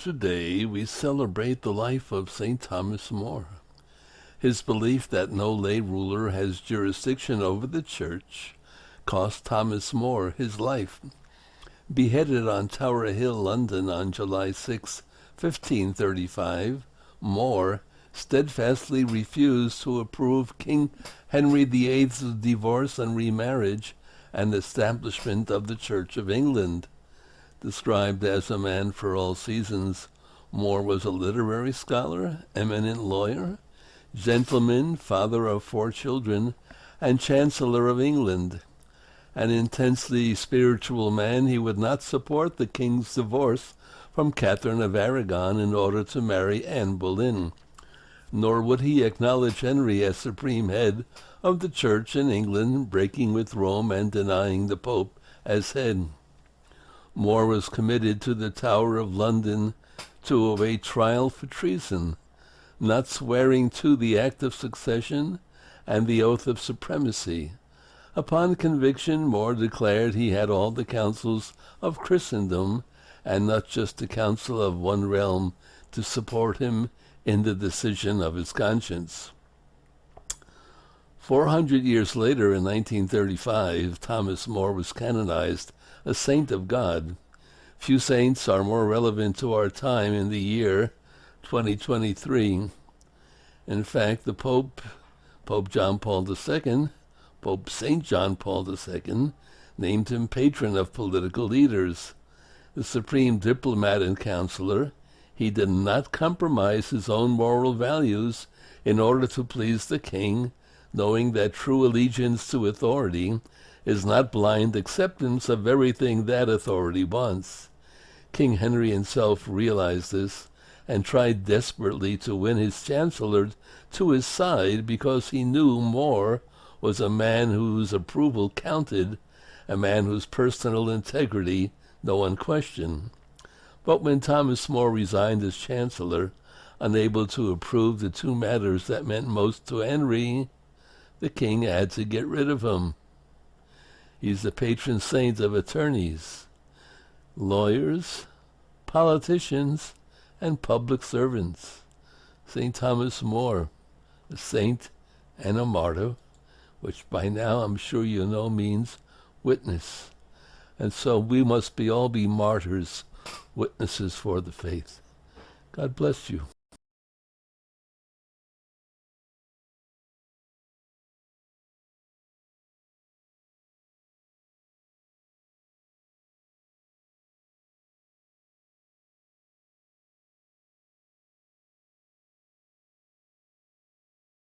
Today we celebrate the life of St. Thomas More. His belief that no lay ruler has jurisdiction over the Church cost Thomas More his life. Beheaded on Tower Hill, London on July 6, 1535, More steadfastly refused to approve King Henry VIII's divorce and remarriage and establishment of the Church of England. Described as a man for all seasons, More was a literary scholar, eminent lawyer, gentleman, father of 4 children, and Chancellor of England. An intensely spiritual man, he would not support the king's divorce from Catherine of Aragon in order to marry Anne Boleyn, nor would he acknowledge Henry as supreme head of the Church in England, breaking with Rome and denying the Pope as head. More was committed to the Tower of London to await trial for treason, not swearing to the Act of Succession and the Oath of Supremacy. Upon conviction, More declared he had all the councils of Christendom, and not just the council of one realm, to support him in the decision of his conscience. 400 years later, in 1935, Thomas More was canonized a saint of God. Few saints are more relevant to our time in the year 2023. In fact, the Pope John Paul II, Pope St. John Paul II, named him patron of political leaders. The supreme diplomat and counselor, he did not compromise his own moral values in order to please the king, knowing that true allegiance to authority is not blind acceptance of everything that authority wants. King Henry himself realized this and tried desperately to win his chancellor to his side because he knew More was a man whose approval counted, a man whose personal integrity no one questioned. But when Thomas More resigned as chancellor, unable to approve the 2 matters that meant most to Henry, the king had to get rid of him. He's the patron saint of attorneys, lawyers, politicians, and public servants. St. Thomas More, a saint and a martyr, which by now I'm sure you know means witness. And so we must all be martyrs, witnesses for the faith. God bless you.